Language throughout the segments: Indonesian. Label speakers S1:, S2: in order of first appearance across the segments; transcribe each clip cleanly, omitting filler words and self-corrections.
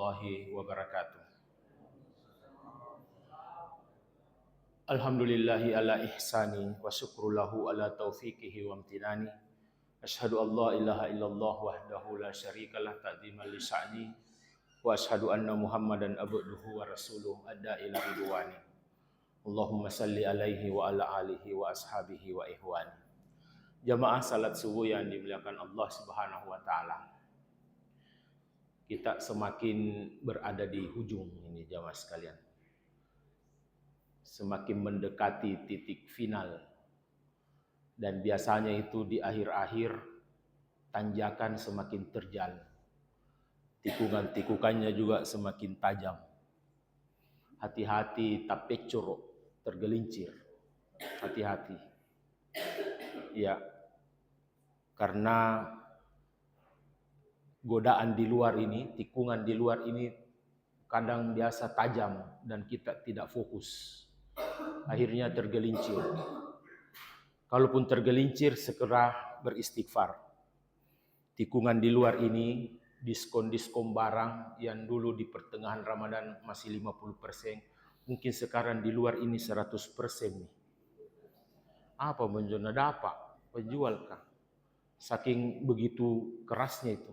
S1: warahmatullahi wabarakatuh. Alhamdulillahi ala ihsani wa syukrulahu ala taufiqihi wa amtinani. Asyhadu an la ilaha illallah wahdahu la syarikalah ta'dziman li sya'ni wa asyhadu anna Muhammadan abduhu wa rasuluh adda ila ridwani. Allahumma salli alaihi wa ala alihi wa ashabihi wa ihwani. Jamaah salat subuh yang dimuliakan Allah Subhanahu wa taala. Kita semakin berada di ujung ini jamaah sekalian. Semakin mendekati titik final. Dan biasanya itu di akhir-akhir tanjakan semakin terjal. Tikungan-tikungannya juga semakin tajam. Hati-hati tapecur, tergelincir. Hati-hati. Ya. Karena godaan di luar ini, tikungan di luar ini kadang biasa tajam dan kita tidak fokus. Akhirnya tergelincir. Kalaupun tergelincir, segera beristighfar. Tikungan di luar ini, diskon-diskon barang yang dulu di pertengahan Ramadan masih 50%, mungkin sekarang di luar ini 100% nih. Apa menjona dapat? Penjual kah? Saking begitu kerasnya itu.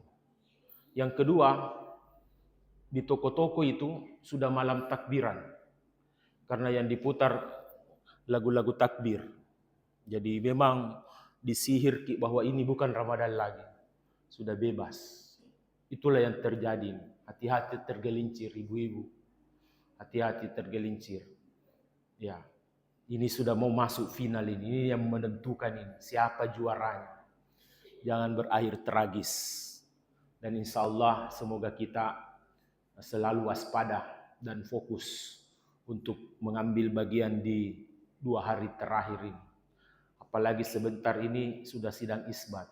S1: Yang kedua, di toko-toko itu sudah malam takbiran. Karena yang diputar lagu-lagu takbir. Jadi memang disihir bahwa ini bukan Ramadan lagi. Sudah bebas. Itulah yang terjadi. Hati-hati tergelincir ibu-ibu. Hati-hati tergelincir. Ya. Ini sudah mau masuk final ini. Ini yang menentukan ini. Siapa juaranya. Jangan berakhir tragis. Dan insya Allah semoga kita selalu waspada dan fokus untuk mengambil bagian di 2 hari terakhir ini. Apalagi sebentar ini sudah sidang isbat.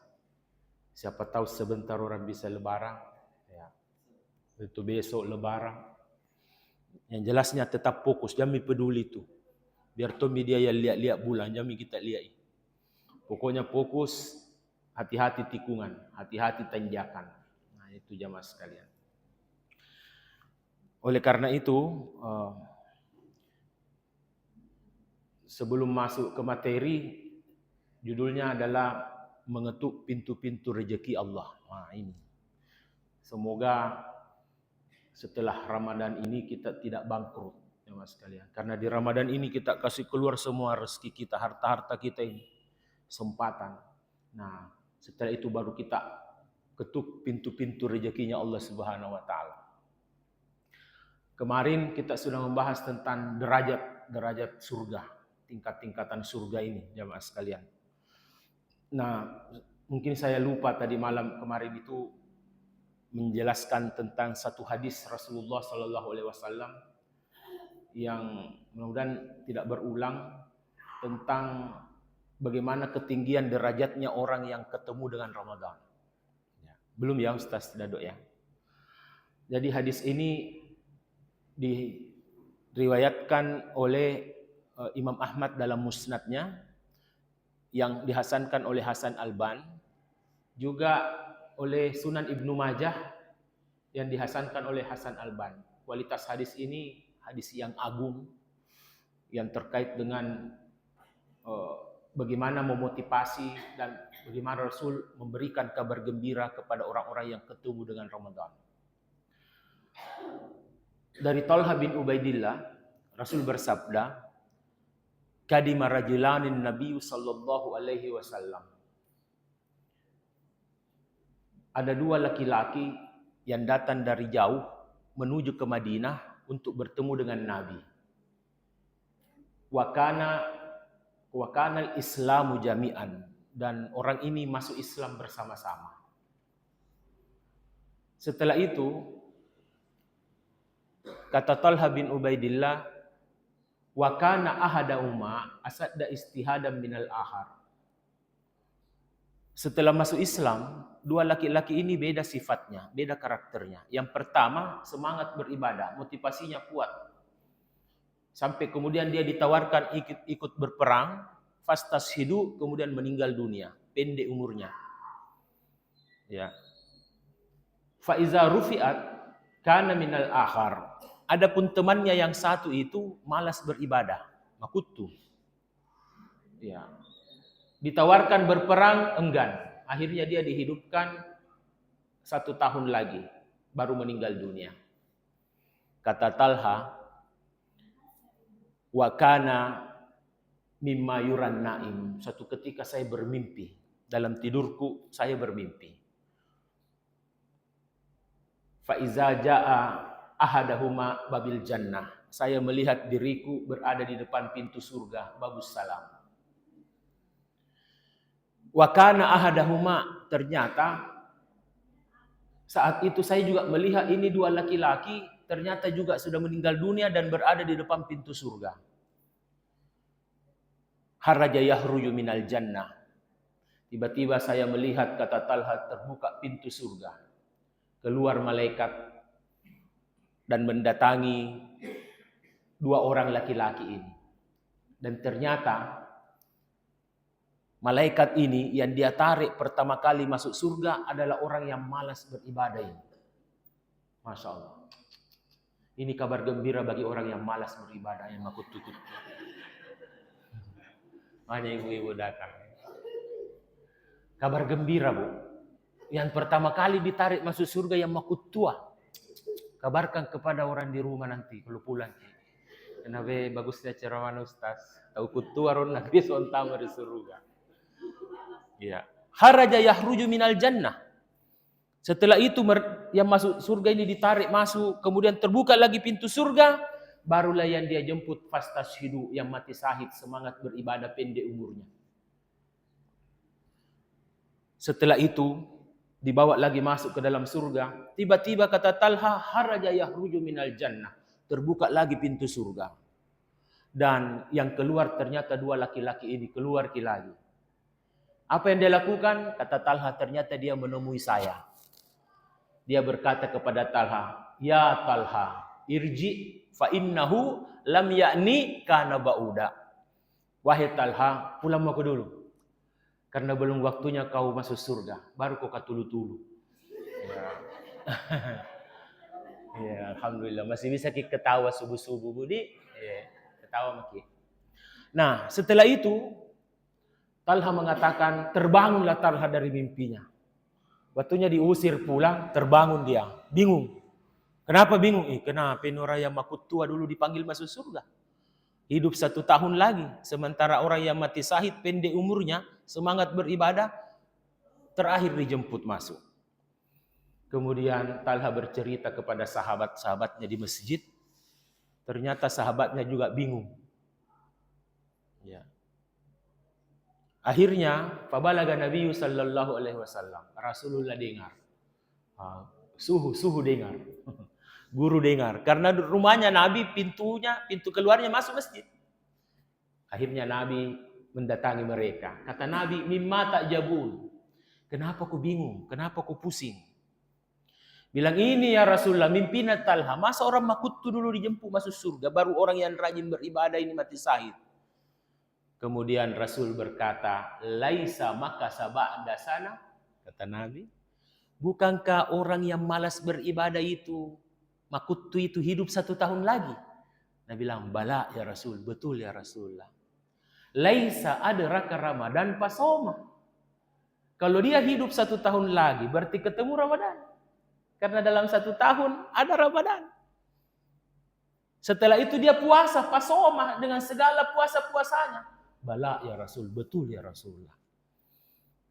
S1: Siapa tahu sebentar orang bisa lebaran. Ya. Itu besok lebaran. Yang jelasnya tetap fokus. Jangan peduli itu. Biar tuh media yang lihat-lihat bulan. Jangan kita lihat. Pokoknya fokus. Hati-hati tikungan, hati-hati tanjakan. Nah itu jamaah sekalian. Oleh karena itu, sebelum masuk ke materi, judulnya adalah mengetuk pintu-pintu rezeki Allah. Nah ini. Semoga setelah Ramadan ini kita tidak bangkrut, jamaah sekalian. Karena di Ramadan ini kita kasih keluar semua rezeki kita, harta-harta kita ini, kesempatan. Nah, setelah itu baru kita ketuk pintu-pintu rezekinya Allah Subhanahu wa taala. Kemarin kita sudah membahas tentang derajat surga, tingkat-tingkatan surga ini jamaah sekalian. Nah, mungkin saya lupa tadi malam kemarin itu menjelaskan tentang satu hadis Rasulullah sallallahu alaihi wasallam yang mudah-mudahan tidak berulang tentang bagaimana ketinggian derajatnya orang yang ketemu dengan Ramadan. Belum ya Ustaz Dado ya. Jadi hadis ini diriwayatkan oleh Imam Ahmad dalam musnadnya yang dihasankan oleh Hasan Al-Ban, juga oleh Sunan Ibnu Majah yang dihasankan oleh Hasan Al-Ban. Kualitas hadis ini hadis yang agung yang terkait dengan bagaimana memotivasi dan bagaimana Rasul memberikan kabar gembira kepada orang-orang yang ketemu dengan Ramadan. Dari Talha bin Ubaidillah, Rasul bersabda, "Kadima rajulanin Nabi sallallahu alaihi wasallam." Ada 2 laki-laki yang datang dari jauh menuju ke Madinah untuk bertemu dengan Nabi. Wa kana Islamu jami'an, dan orang ini masuk Islam bersama-sama. Setelah itu kata Talha bin Ubaidillah, wa kana ahadahuma asadda istihadam minal akhar. Setelah masuk Islam, 2 laki-laki ini beda sifatnya, beda karakternya. Yang pertama semangat beribadah, motivasinya kuat. Sampai kemudian dia ditawarkan ikut berperang, fastashidu, kemudian meninggal dunia, pendek umurnya. Ya. Fa iza rufi'at kana minal akhar. Adapun temannya yang satu itu malas beribadah, makutu. Ya. Ditawarkan berperang, enggan. Akhirnya dia dihidupkan 1 tahun lagi, baru meninggal dunia. Kata Talha, wa kana mimma yuran naim. Suatu ketika saya bermimpi, dalam tidurku saya bermimpi. Fa iza jaa ahadahuma babil jannah. Saya melihat diriku berada di depan pintu surga, babus salam. Wa kana ahadahuma, ternyata saat itu saya juga melihat ini 2 laki-laki, ternyata juga sudah meninggal dunia dan berada di depan pintu surga. Haraja yahruju minal jannah. Tiba-tiba saya melihat, kata Talha, terbuka pintu surga. Keluar malaikat dan mendatangi 2 orang laki-laki ini. Dan ternyata malaikat ini yang dia tarik pertama kali masuk surga adalah orang yang malas beribadah ini. Masya Allah. Ini kabar gembira bagi orang yang malas beribadah, yang makut-tukut. Hanya ibu-ibu datang. Kabar gembira, Bu. Yang pertama kali ditarik masuk surga yang makut tua. Kabarkan kepada orang di rumah nanti kalau pulang. Kenapa bagusnya ceramah Ustaz? Tahu kutua ron nabi sontama di surga. Ya. Haraja yahruju minal jannah. Setelah itu yang masuk surga ini ditarik masuk, kemudian terbuka lagi pintu surga, barulah yang dia jemput fastashidu, yang mati syahid, semangat beribadah, pendek umurnya. Setelah itu dibawa lagi masuk ke dalam surga. Tiba-tiba kata Talha, haraja yahruju minal jannah. Terbuka lagi pintu surga. Dan yang keluar ternyata 2 laki-laki ini keluar lagi. Apa yang dia lakukan? Kata Talha, ternyata dia menemui saya. Dia berkata kepada Talha, ya Talha, irji fa innahu lam ya'ni kana ba'uda. Wahai Talha, pulang mau ke dulu. Karena belum waktunya kau masuk surga, baru kau katulu-tulu. Ya. Ya, alhamdulillah masih bisa kita ketawa subuh-subuh, Budi. Ya, ketawa maki. Nah, setelah itu Talha mengatakan, terbangunlah Talha dari mimpinya. Waktunya diusir pulang, terbangun dia, bingung. Kenapa bingung? Kenapa orang yang makut tua dulu dipanggil masuk surga? Hidup 1 tahun lagi, sementara orang yang mati syahid pendek umurnya, semangat beribadah, terakhir dijemput masuk. Kemudian Talha bercerita kepada sahabat-sahabatnya di masjid. Ternyata sahabatnya juga bingung. Ya. Akhirnya, fabalaga Nabi sallallahu alaihi wasallam. Rasulullah dengar. Suhu dengar. Guru dengar. Karena rumahnya Nabi pintu keluarnya masuk masjid. Akhirnya Nabi mendatangi mereka. Kata Nabi, mimma ta'jabun. Kenapa ku bingung? Kenapa ku pusing? Bilang, ini ya Rasulullah, mimpinya Talha. Masa orang makutu dulu dijemput masuk surga, baru orang yang rajin beribadah ini mati syahid. Kemudian Rasul berkata, laisa makasa ba'da sana, kata Nabi, bukankah orang yang malas beribadah itu, makutu itu hidup 1 tahun lagi? Nabi bilang, bala ya Rasul, betul ya Rasulullah. Laisa adraka Ramadan pasoma. Kalau dia hidup 1 tahun lagi, berarti ketemu Ramadan. Karena dalam 1 tahun ada Ramadan. Setelah itu dia puasa pasoma dengan segala puasa-puasanya. Bala ya Rasul, betul ya Rasulullah.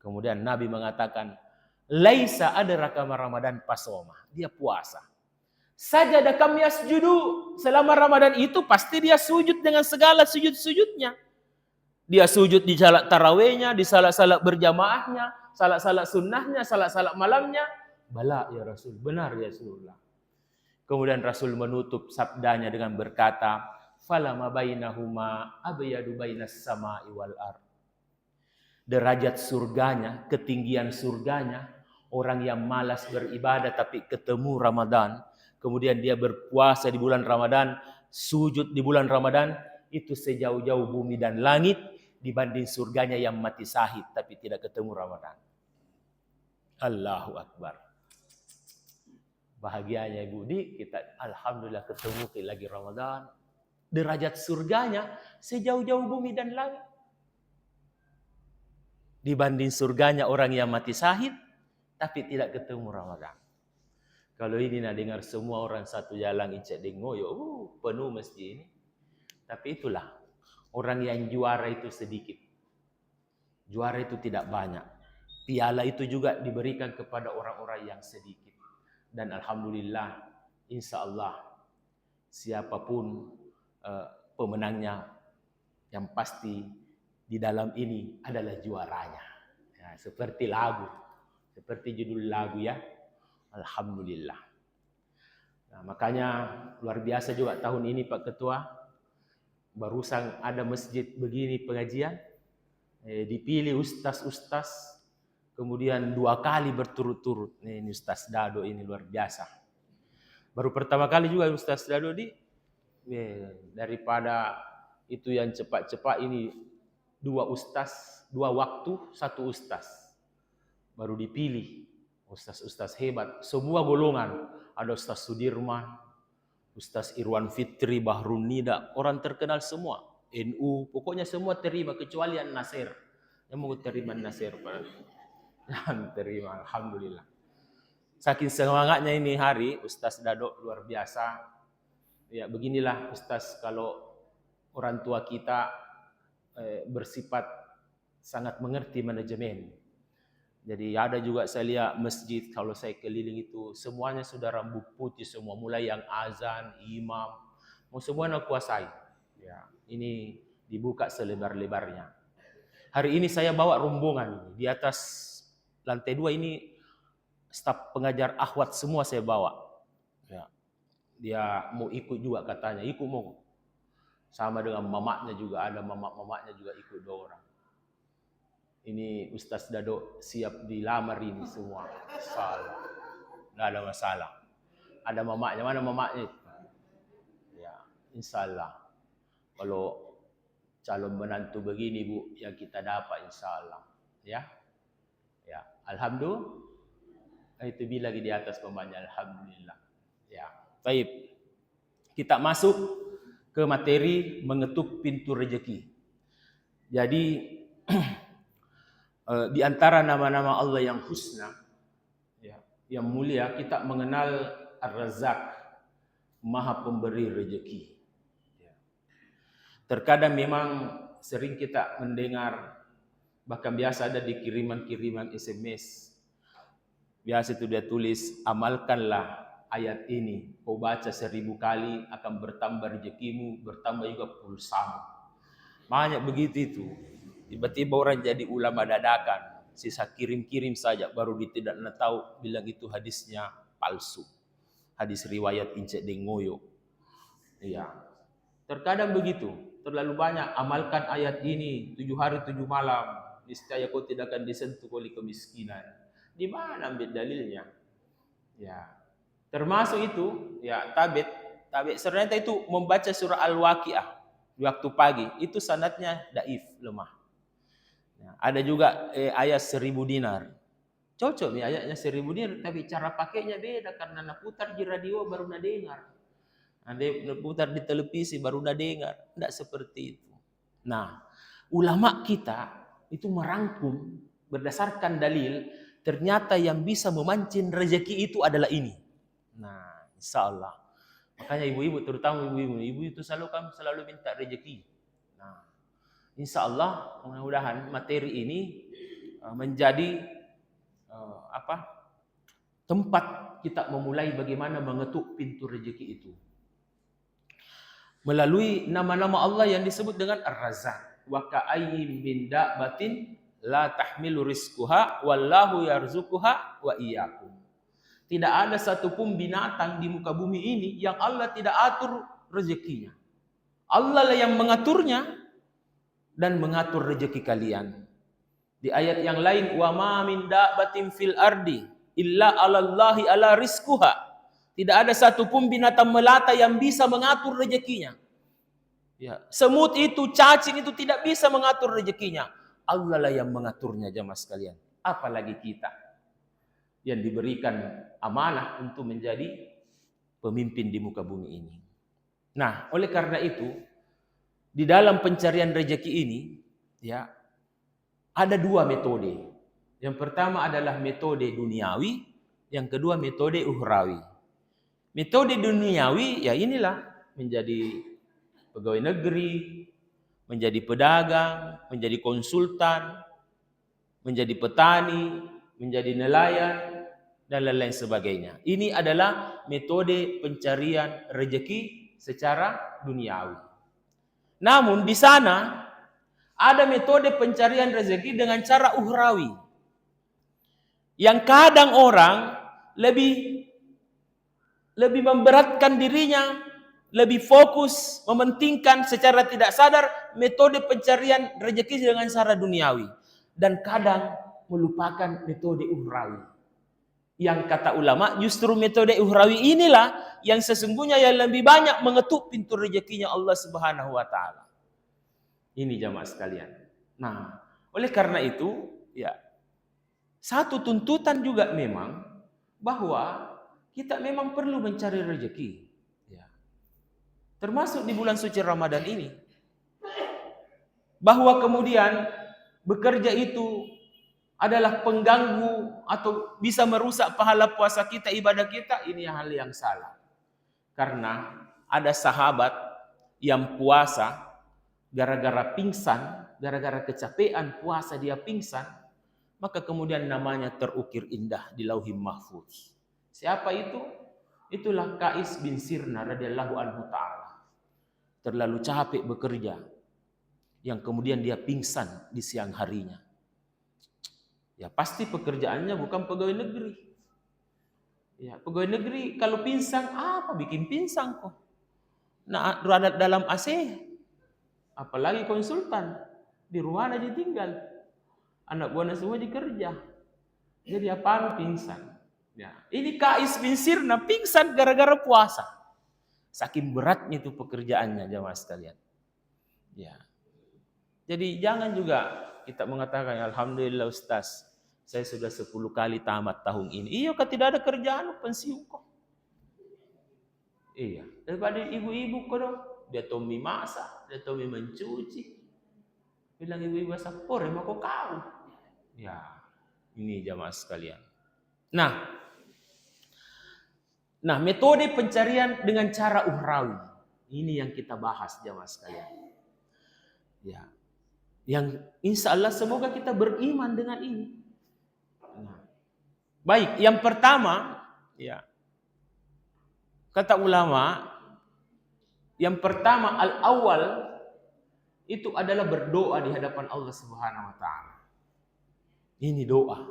S1: Kemudian Nabi mengatakan, laisa adraka Ramadan pasoma. Dia puasa. Sajada kam yasjudu. Selama Ramadan itu pasti dia sujud dengan segala sujud-sujudnya. Dia sujud di salat tarawihnya, di salat-salat berjamaahnya, salat-salat sunnahnya, salat-salat malamnya. Bala ya Rasul, benar ya Rasulullah. Kemudian Rasul menutup sabdanya dengan berkata, falama bainahuma abyadu bainas sama'i wal ard. Derajat surganya, ketinggian surganya, orang yang malas beribadah tapi ketemu Ramadan, kemudian dia berpuasa di bulan Ramadan, sujud di bulan Ramadan, itu sejauh-jauh bumi dan langit dibanding surganya yang mati syahid tapi tidak ketemu Ramadan. Allahu Akbar. Bahagianya Ibu Di, kita alhamdulillah ketemu lagi Ramadan. Derajat surganya sejauh-jauh bumi dan langit. Dibanding surganya orang yang mati syahid, tapi tidak ketemu Ramadan. Kalau ini dengar semua orang satu jalan Incek Dengoyo, penuh masjid ini. Tapi itulah, orang yang juara itu sedikit. Juara itu tidak banyak. Piala itu juga diberikan kepada orang-orang yang sedikit. Dan alhamdulillah, insya Allah, siapapun pemenangnya, yang pasti di dalam ini adalah juaranya. Ya, seperti lagu, seperti judul lagu ya. Alhamdulillah. Nah, makanya luar biasa juga tahun ini Pak Ketua. Barusan ada masjid begini pengajian. Dipilih ustaz-ustaz. Kemudian 2 kali berturut-turut. Ini Ustaz Dado ini luar biasa. Baru pertama kali juga Ustaz Dado daripada itu yang cepat-cepat ini 2 ustaz, 2 waktu, 1 ustaz. Baru dipilih. Ustaz-ustaz hebat, semua golongan. Ada Ustaz Sudirman, Ustaz Irwan Fitri, Bahrun Nida, orang terkenal semua. NU, pokoknya semua terima kecuali yang Nasir. Yang mau terima Nasir, yang terima, alhamdulillah. Saking semangatnya ini hari, Ustaz Dado luar biasa. Ya beginilah Ustaz kalau orang tua kita bersifat sangat mengerti manajemen. Jadi ada juga saya lihat masjid kalau saya keliling itu semuanya sudah rambut putih semua, mulai yang azan, imam, mau semuanya kuasai. Ya, ini dibuka selebar-lebarnya. Hari ini saya bawa rombongan di atas lantai 2 ini staf pengajar akhwat semua saya bawa. Ya. Dia mau ikut juga katanya, ikut mau. Sama dengan mamaknya juga ada, mamak-mamaknya juga ikut 2 orang. Ini Ustaz Dado siap dilamar ini semua. Salah. Nggak ada masalah. Ada mamaknya, mana mamaknya? Ya, insyaallah. Kalau calon menantu begini Bu, yang kita dapat insyaallah. Ya. Ya, alhamdulillah. Itu bila lagi di atas pemanya, alhamdulillah. Ya. Baik. Kita masuk ke materi mengetuk pintu rezeki. Jadi di antara nama-nama Allah yang husna, ya, yang mulia, kita mengenal Ar-Razzaq, Maha Pemberi rezeki. Ya. Terkadang memang sering kita mendengar, bahkan biasa ada di kiriman-kiriman SMS. Biasa itu dia tulis, amalkanlah ayat ini, kau baca 1000 kali akan bertambah rezekimu, bertambah juga pulsamu. Banyak begitu itu. Tiba-tiba orang jadi ulama dadakan, sisa kirim-kirim saja, baru dia tidak tahu bilang itu hadisnya palsu. Hadis riwayat Incek Dengoyo. Iya. Terkadang begitu, terlalu banyak amalkan ayat ini 7 hari 7 malam, niscaya kau tidak akan disentuh oleh kemiskinan. Di mana ambil dalilnya? Ya. Termasuk itu, ya tabit ternyata itu membaca surah Al-Waqiah di waktu pagi, itu sanadnya daif, lemah. Ya, ada juga ayat 1000 dinar. Cocok nih ayatnya 1000 dinar, tapi cara pakainya beda karena nak putar di radio baru nak dengar. Nak putar di televisi baru nak dengar. Tidak seperti itu. Nah, ulama kita itu merangkum berdasarkan dalil, ternyata yang bisa memancing rezeki itu adalah ini. Nah, insya Allah. Makanya ibu-ibu, terutama ibu-ibu itu selalu minta rezeki. Nah, insya Allah mudah-mudahan materi ini menjadi tempat kita memulai bagaimana mengetuk pintu rezeki itu. Melalui nama-nama Allah yang disebut dengan Ar-Razzaq. Wa ka'ayyin min dabbatin la tahmilu rizquha wallahu yarzuquha wa iyyakum. Tidak ada satupun binatang di muka bumi ini yang Allah tidak atur rezekinya. Allah lah yang mengaturnya dan mengatur rezeki kalian. Di ayat yang lain, wa ma min dabbatin fil ardi illa 'alallahi ala rizquha. Tidak ada satupun binatang melata yang bisa mengatur rezekinya. Ya, semut itu, cacing itu tidak bisa mengatur rezekinya. Allah lah yang mengaturnya, jemaah sekalian. Apalagi kita. yang diberikan amanah untuk menjadi pemimpin di muka bumi ini. Nah, oleh karena itu, di dalam pencarian rezeki ini, ya, ada dua metode. Yang pertama adalah metode duniawi, yang kedua metode ukhrawi. Metode duniawi, ya inilah, menjadi pegawai negeri, menjadi pedagang, menjadi konsultan, menjadi petani, menjadi nelayan, dan lain-lain sebagainya. Ini adalah metode pencarian rezeki secara duniawi. Namun di sana ada metode pencarian rezeki dengan cara ukhrawi, yang kadang orang lebih memberatkan dirinya, lebih fokus, mementingkan secara tidak sadar metode pencarian rezeki dengan cara duniawi, dan kadang melupakan metode ukhrawi. Yang kata ulama, justru metode ukhrawi inilah yang sesungguhnya yang lebih banyak mengetuk pintu rezekinya Allah Subhanahu wa taala. Ini jamaah sekalian. Nah, oleh karena itu, ya, satu tuntutan juga memang bahwa kita memang perlu mencari rezeki, ya. Termasuk di bulan suci Ramadan ini. Bahwa kemudian bekerja itu adalah pengganggu atau bisa merusak pahala puasa kita, ibadah kita, ini hal yang salah. Karena ada sahabat yang puasa gara-gara pingsan, gara-gara kecapean puasa dia pingsan, maka kemudian namanya terukir indah di Lauhil Mahfuz. Siapa itu? Itulah Qais bin Sirna radhiyallahu anhu ta'ala. Terlalu capek bekerja, yang kemudian dia pingsan di siang harinya. Ya pasti pekerjaannya bukan pegawai negeri. Ya, pegawai negeri kalau pingsan, apa bikin pingsan kok? Nah, dalam AC, apalagi konsultan, di ruangan aja tinggal. Anak buahnya semua dikerja. Jadi apa pingsan? Ya, ini Qais bin Sirna pingsan gara-gara puasa. Saking beratnya itu pekerjaannya, jamaah sekalian. Ya. Jadi jangan juga kita mengatakan, alhamdulillah Ustaz, saya sudah 10 kali tamat tahun ini. Iya, kan tidak ada kerjaan, pensiun kok. Iya, daripada ibu-ibu kok dong. Dia tomi masak, dia tomi mencuci. Bilang ibu-ibu sapor, emang kok kau. Ya, ini jamaah sekalian. Nah, metode pencarian dengan cara ukhrawi. Ini yang kita bahas jamaah sekalian. Ya. Yang insya Allah semoga kita beriman dengan ini. Nah, baik, yang pertama, ya, kata ulama, yang pertama al-awwal itu adalah berdoa di hadapan Allah Subhanahu wa taala. Ini doa.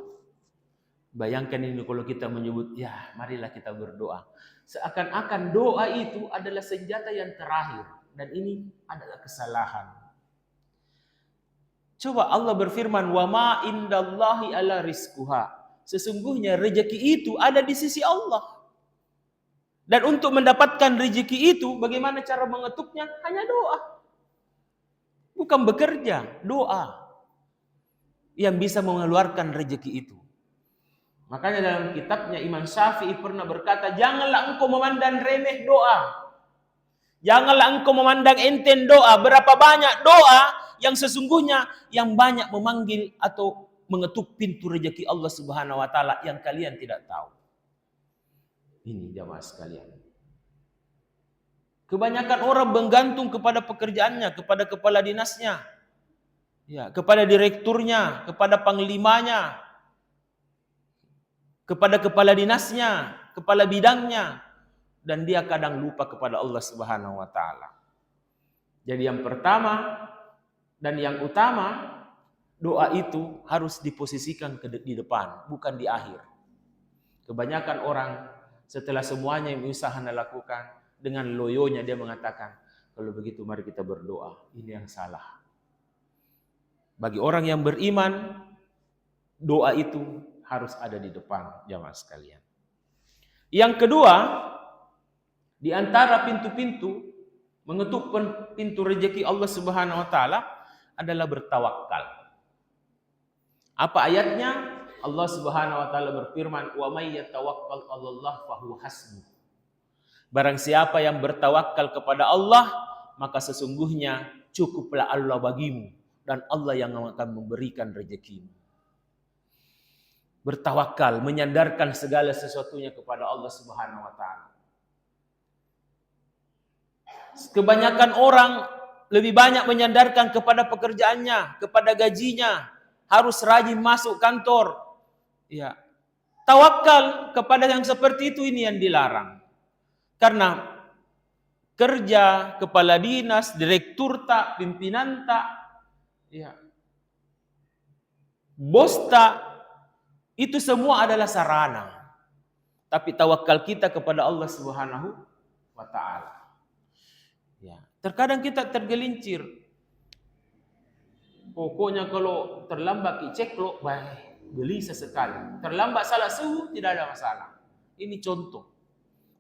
S1: Bayangkan ini kalau kita menyebut, ya marilah kita berdoa. Seakan-akan doa itu adalah senjata yang terakhir, dan ini adalah kesalahan. Coba Allah berfirman, wa ma indallahi ala rizquha. Sesungguhnya rezeki itu ada di sisi Allah. Dan untuk mendapatkan rezeki itu, bagaimana cara mengetuknya? Hanya doa. Bukan bekerja, doa yang bisa mengeluarkan rezeki itu. Makanya dalam kitabnya Imam Syafi'i pernah berkata, janganlah engkau memandang remeh doa. Janganlah engkau memandang enteng doa. Berapa banyak doa yang sesungguhnya yang banyak memanggil atau mengetuk pintu rezeki Allah Subhanahu wa taala yang kalian tidak tahu. Ini jamaah sekalian. Kebanyakan orang bergantung kepada pekerjaannya, kepada kepala dinasnya, ya, kepada direkturnya, kepada panglimanya, kepada kepala dinasnya, kepala bidangnya, dan dia kadang lupa kepada Allah Subhanahu wa taala. Jadi yang pertama dan yang utama, doa itu harus diposisikan di depan, bukan di akhir. Kebanyakan orang setelah semuanya yang usaha lakukan, dengan loyonya dia mengatakan, kalau begitu mari kita berdoa. Ini yang salah. Bagi orang yang beriman, doa itu harus ada di depan, jamaah sekalian. Yang kedua, di antara pintu-pintu mengetuk pintu rezeki Allah Subhanahu wa taala adalah bertawakal. Apa ayatnya? Allah Subhanahu wa taala berfirman, "Wa may yatawakkal 'alallah fahuwa hasbuh." Barang siapa yang bertawakal kepada Allah, maka sesungguhnya cukuplah Allah bagimu dan Allah yang akan memberikan rezekimu. Bertawakal, menyandarkan segala sesuatunya kepada Allah Subhanahu wa taala. Kebanyakan orang lebih banyak menyandarkan kepada pekerjaannya, kepada gajinya, harus rajin masuk kantor. Ya. Tawakal kepada yang seperti itu, ini yang dilarang. Karena kerja, kepala dinas, direktur tak, pimpinan tak, ya, bos tak, itu semua adalah sarana. Tapi tawakal kita kepada Allah Subhanahu wa taala. Ya. Terkadang kita tergelincir. Pokoknya kalau terlambat cek lo, baik, gelisah sekali. Terlambat salah suhu, tidak ada masalah. Ini contoh.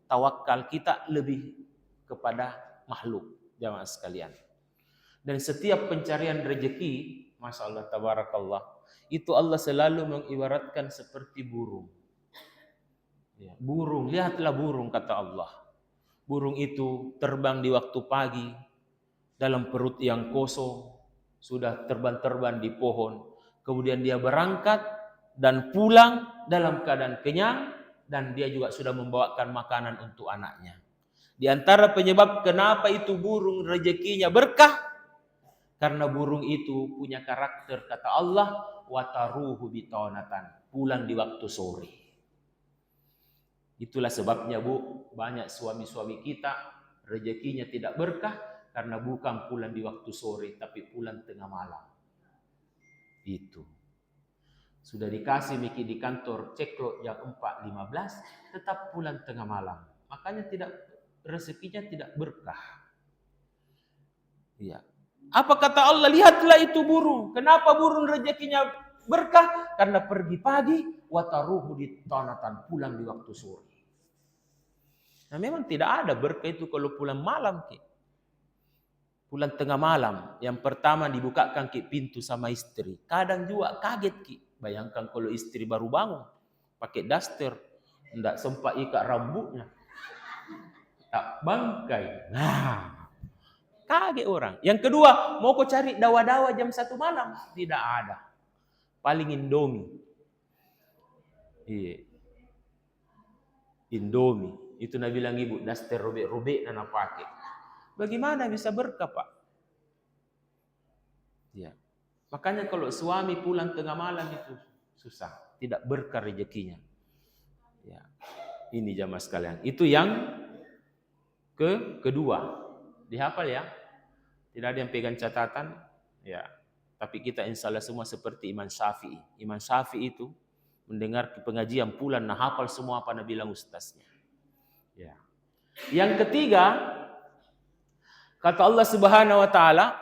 S1: Tawakal kita lebih kepada makhluk, jamaah sekalian. Dan setiap pencarian rezeki, Masya Allah, tabarakallah, itu Allah selalu mengibaratkan seperti burung. Ya, burung, lihatlah burung, kata Allah. Burung itu terbang di waktu pagi, dalam perut yang kosong, sudah terbang-terbang di pohon. Kemudian dia berangkat dan pulang dalam keadaan kenyang, dan dia juga sudah membawakan makanan untuk anaknya. Di antara penyebab kenapa itu burung rezekinya berkah, karena burung itu punya karakter, kata Allah, wataruhu bitonatan, pulang di waktu sore. Itulah sebabnya, Bu, banyak suami-suami kita rezekinya tidak berkah karena bukan pulang di waktu sore, tapi pulang tengah malam. Itu. Sudah dikasih Miki di kantor ceklok jam 4.15, tetap pulang tengah malam. Makanya rezekinya tidak berkah. Iya. Apa kata Allah? Lihatlah itu burung. Kenapa burung rezekinya berkah? Karena pergi pagi, wataruhu di tanatan, pulang di waktu sore. Nah, memang tidak ada berkah itu kalau pulang malam, Ki. Pulang tengah malam, yang pertama dibukakan Ki pintu sama istri. Kadang juga kaget, Ki. Bayangkan kalau istri baru bangun, pakai daster, tidak sempat ikat rambutnya, tak bangkai. Nah, kaget orang. Yang kedua, mau kau cari dawa-dawa jam 1 malam? Tidak ada. Paling Indomie. Iya. Indomie. Itu Nabi bilang ibu, daster robek-robek dan pakai. Bagaimana bisa berkah, Pak? Ya. Makanya kalau suami pulang tengah malam itu susah, tidak berkah rezekinya. Ya. Ini jamaah sekalian. Itu yang kedua. Dihafal ya. Tidak ada yang pegang catatan, ya. Tapi kita insyaallah semua seperti Imam Syafi'i. Imam Syafi'i itu mendengar pengajian pulang, nah hafal semua apa Nabi bilang ustaznya. Ya. Yang ketiga, kata Allah Subhanahu wa taala,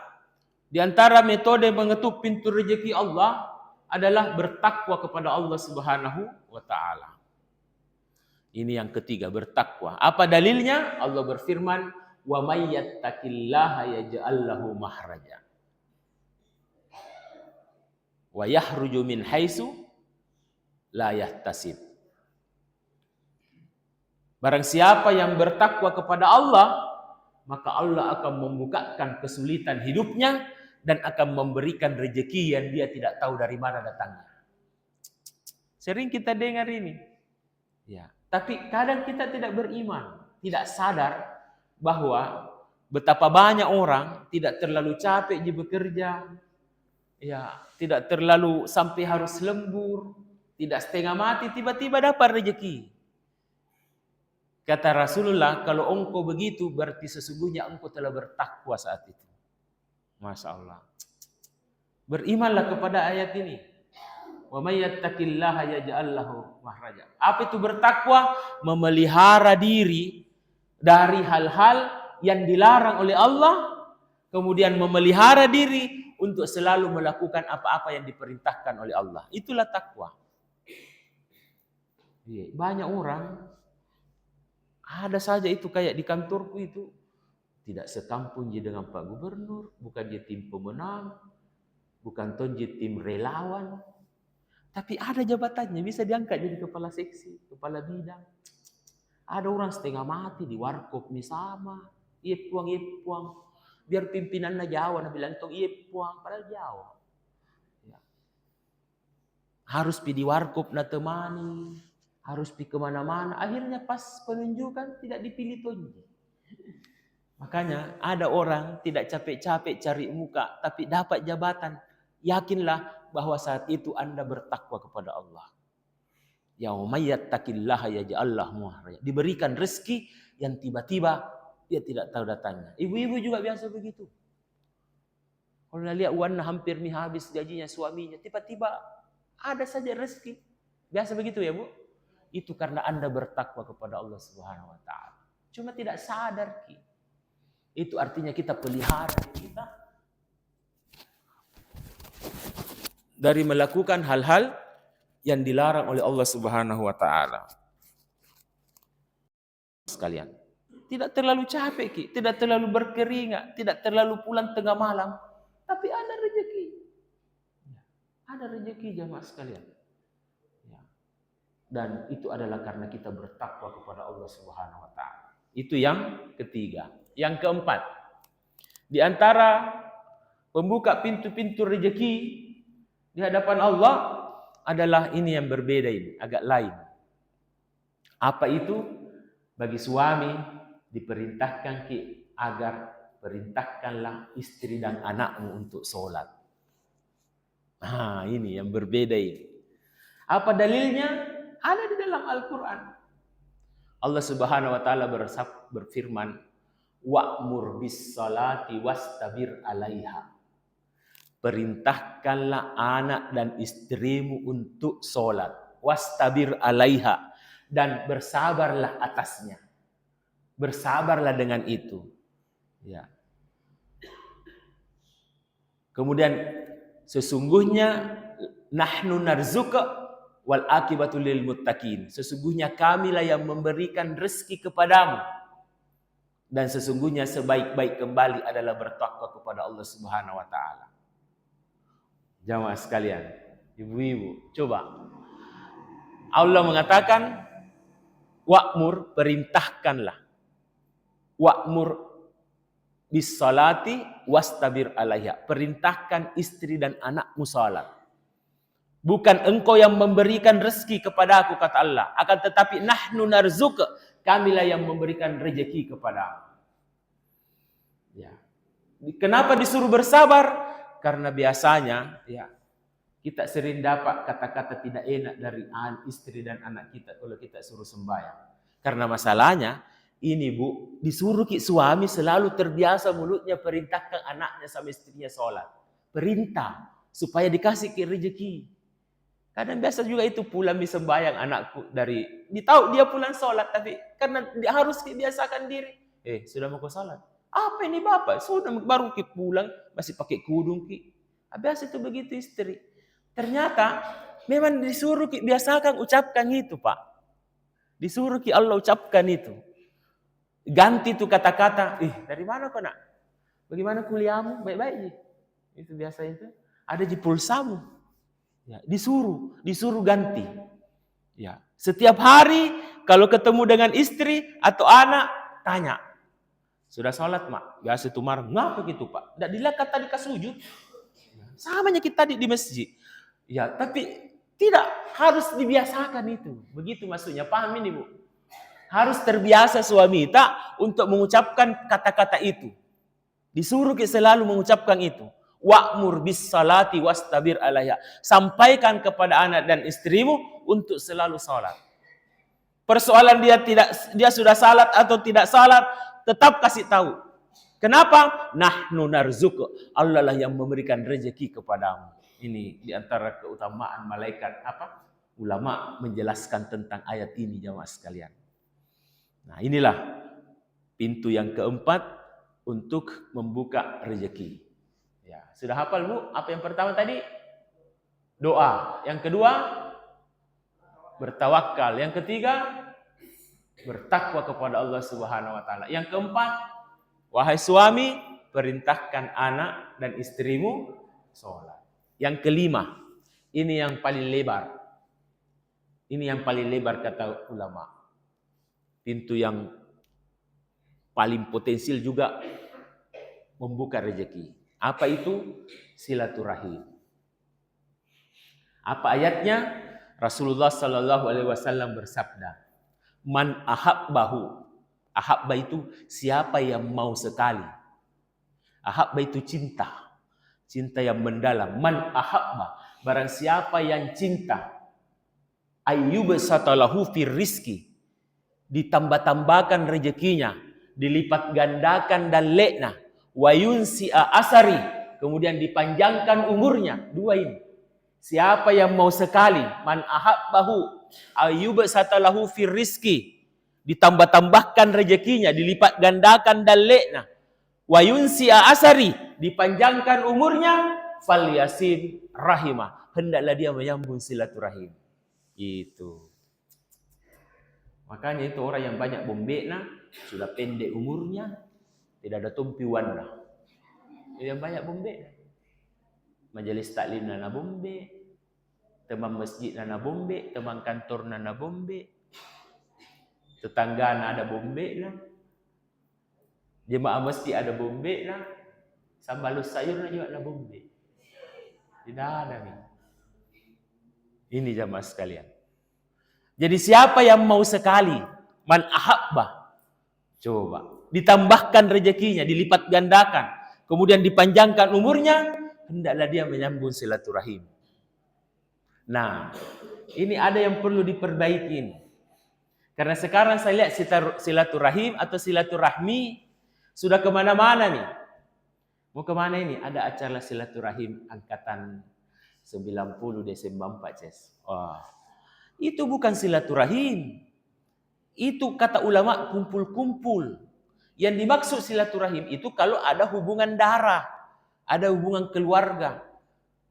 S1: di antara metode mengetuk pintu rezeki Allah adalah bertakwa kepada Allah Subhanahu wa taala. Ini yang ketiga, bertakwa. Apa dalilnya? Allah berfirman, "Wa may yattaqillaha yaj'al lahu mahraja wa yahruju min haitsu la yahtasib." Barang siapa yang bertakwa kepada Allah, maka Allah akan membukakan kesulitan hidupnya dan akan memberikan rezeki yang dia tidak tahu dari mana datangnya. Sering kita dengar ini. Ya, tapi kadang kita tidak beriman, tidak sadar bahwa betapa banyak orang tidak terlalu capek di bekerja. Ya, tidak terlalu sampai harus lembur, tidak setengah mati tiba-tiba dapat rezeki. Kata Rasulullah, kalau engkau begitu berarti sesungguhnya engkau telah bertakwa saat itu. Masya Allah. Berimanlah kepada ayat ini. Wa may yattaqillaha yaj'al lahu mahraja. Apa itu bertakwa? Memelihara diri dari hal-hal yang dilarang oleh Allah, kemudian memelihara diri untuk selalu melakukan apa-apa yang diperintahkan oleh Allah. Itulah takwa. Banyak orang ada saja itu kayak di kantorku itu tidak sekampung je dengan Pak Gubernur, bukan dia tim pemenang, bukan tonje tim relawan. Tapi ada jabatannya, bisa diangkat jadi kepala seksi, kepala bidang. Ada orang setengah mati di warkop sama, ipuang. Biar pimpinannya Jawa, bilang tong ipuang, padahal Jawa. Ya. Harus pi di warkop na temani, harus pi kemana-mana. Akhirnya pas penunjukan tidak dipilih tonji. Makanya ada orang tidak capek-capek cari muka, tapi dapat jabatan. Yakinlah bahwa saat itu Anda bertakwa kepada Allah. Yaumayyattaqillaha yaj'al lahu makhraja. Diberikan rezeki yang tiba-tiba dia tidak tahu datangnya. Ibu-ibu juga biasa begitu. Kalau lihat uangnya hampir nih habis gajinya suaminya, tiba-tiba ada saja rezeki. Biasa begitu ya, Bu? Itu karena Anda bertakwa kepada Allah Subhanahu wa taala. Cuma tidak sadar, Ki. Itu artinya kita pelihara kita dari melakukan hal-hal yang dilarang oleh Allah Subhanahu wa taala. Sekalian, tidak terlalu capek, Ki, tidak terlalu berkeringat, tidak terlalu pulang tengah malam, tapi ada rezeki. Ada rezeki jamaah sekalian. Dan itu adalah karena kita bertakwa kepada Allah Subhanahu wa taala. Itu yang ketiga. Yang keempat, di antara pembuka pintu-pintu rezeki di hadapan Allah adalah ini yang berbeda, ini agak lain. Apa itu? Bagi suami diperintahkan agar perintahkanlah istri dan anakmu untuk sholat. Nah, ini yang berbeda ini. Apa dalilnya? Ada di dalam Al-Quran. Allah Subhanahu wa taala berfirman, wa'mur bis salati wastabir 'alaiha. Perintahkanlah anak dan istrimu untuk sholat. Wastabir 'alaiha. Dan bersabarlah atasnya. Bersabarlah dengan itu. Ya. Kemudian sesungguhnya nahnu narzuka wal akibatu lil muttaqin. Sesungguhnya kamilah yang memberikan rezeki kepadamu. Dan sesungguhnya sebaik-baik kembali adalah bertakwa kepada Allah Subhanahu wa taala. Jamaah sekalian, ibu-ibu, coba. Allah mengatakan wa'mur, perintahkanlah. Wa'mur bis salati wastabir 'alaiha. Perintahkan istri dan anakmu salat. Bukan engkau yang memberikan rezeki kepada aku, kata Allah, akan tetapi nahnu narzuka, kamilah yang memberikan rezeki kepadamu. Ya. Kenapa disuruh bersabar? Karena biasanya ya kita sering dapat kata-kata tidak enak dari istri dan anak kita kalau kita suruh sembahyang. Karena masalahnya ini, Bu, disuruh suami selalu terbiasa mulutnya perintahkan anaknya sama istrinya sholat. Perintah supaya dikasih rezeki. Kadang biasa juga itu pulang sembahyang anakku dari tahu dia pulang sholat, tapi karena dia harus biasakan diri. Sudah mau ke sholat? Apa ini Bapak? Sudah baru pulang masih pakai kudung. Biasa itu begitu istri. Ternyata memang disuruh biasakan ucapkan itu, Pak. Disuruh Allah ucapkan itu. Ganti tuh kata-kata. Dari mana kau nak? Bagaimana kuliahmu? Baik-baik. Itu biasa itu. Ada di pulsamu. Ya, disuruh ganti. Ya, setiap hari kalau ketemu dengan istri atau anak tanya, sudah sholat mak? Biasa itu marah, ngapa gitu Pak? Tidak dilihat tadi kasujud. Samanya kita di masjid. Ya, tapi tidak harus dibiasakan itu. Begitu maksudnya, paham ini Bu? Harus terbiasa suami kita untuk mengucapkan kata-kata itu. Disuruh selalu mengucapkan itu. Wa'mur bis salati wastabir 'alaiha. Sampaikan kepada anak dan istrimu untuk selalu salat. Persoalan dia sudah salat atau tidak salat, tetap kasih tahu. Kenapa? Nahnu narzuka. Allah lah yang memberikan rezeki kepadamu. Ini diantara keutamaan malaikat ulama menjelaskan tentang ayat ini jamaah sekalian. Nah, inilah pintu yang keempat untuk membuka rezeki. Ya, sudah hafal Bu? Apa yang pertama tadi? Doa. Yang kedua, bertawakal. Yang ketiga, bertakwa kepada Allah Subhanahu wa taala. Yang keempat, wahai suami, perintahkan anak dan istrimu sholat. Yang kelima, Ini yang paling lebar. Ini yang paling lebar kata ulama. Pintu yang paling potensial juga membuka rezeki. Apa itu? Silaturahim. Apa ayatnya? Rasulullah Sallallahu Alaihi Wasallam bersabda, "Man ahabbahu." Ahabba itu siapa yang mau sekali. Ahabba itu cinta. Cinta yang mendalam. Man ahabba. Barang siapa yang cinta. Ayyub satalahu fir rizki. Ditambah-tambahkan rezekinya. Dilipat gandakan dan lekna. Wayunsi'a asari. Kemudian dipanjangkan umurnya. Dua ini. Siapa yang mau sekali. Man ahabbahu. Ayyub satalahu fir rizki. Ditambah-tambahkan rezekinya. Dilipat gandakan dan lekna. Wayunsi'a asari. Dipanjangkan umurnya. Falyasim rahimah. Hendaklah dia menyambung silaturahim. Itu. Makanya itu orang yang banyak bombekna, sudah pendek umurnya, tidak ada tumpi wanda. Yang banyak bombekna. Majelis taklim nana bombe, teman masjid nana bombe, teman kantor nana bombe, tetangga nana ada bombekna, jemaah masjid ada bombekna, sambalus sayur juga ada bombe. Tidak ada nih. Ini jamaah sekalian. Jadi siapa yang mau sekali, man ahabba, coba ditambahkan rezekinya, dilipat gandakan, kemudian dipanjangkan umurnya, hendaklah dia menyambung silaturahim. Nah, ini ada yang perlu diperbaikin. Karena sekarang saya lihat silaturahim atau silaturahmi sudah kemana-mana nih. Mau kemana ini? Ada acara silaturahim angkatan 90 Desember 4 Ces. Wah. Itu bukan silaturahim. Itu kata ulama kumpul-kumpul. Yang dimaksud silaturahim itu kalau ada hubungan darah, ada hubungan keluarga.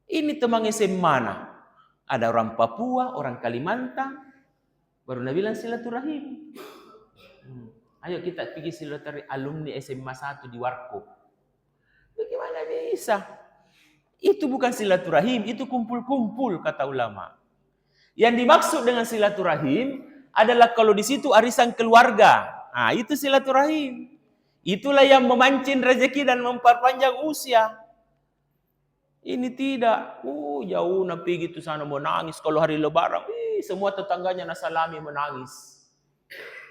S1: Ini teman SMA mana? Ada orang Papua, orang Kalimantan. Baru Nabi bilang silaturahim. Ayo kita pergi silaturahim alumni SMA 1 di Warkop. Bagaimana bisa? Itu bukan silaturahim, itu kumpul-kumpul kata ulama. Yang dimaksud dengan silaturahim adalah kalau di situ arisan keluarga. Nah, itu silaturahim. Itulah yang memancing rezeki dan memperpanjang usia. Ini tidak. Jauh napi gitu sana menangis kalau hari lebaran. Semua tetangganya nasalami menangis.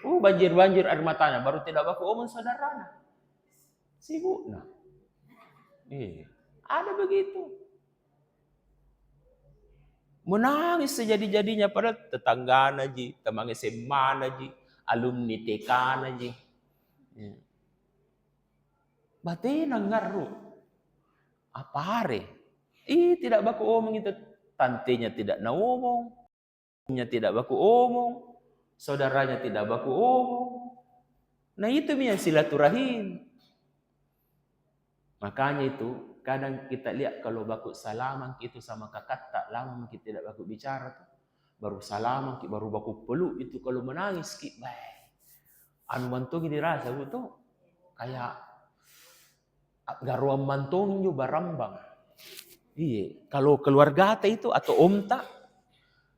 S1: Banjir-banjir air matanya. Baru tidak baku omong saudara. Sibuk. Nah. Ada begitu. Menangis sejadi-jadinya pada tetangga naji, teman SMA naji, alumni TK naji. Batin ngaruh. Apa hari? Tidak baku omong itu. Tantenya tidak ngomong. Nya tidak baku omong. Saudaranya tidak baku omong. Nah itu yang silaturahim. Makanya itu kadang kita lihat kalau baku salaman itu sama kakak tak lama kita tidak baku bicara tuh. Baru salaman, baru baku peluk itu kalau menangis ki baik. Anu mantongi dirasa itu kayak garuan mantongi juga barambang. Iya, kalau keluarga itu atau om tak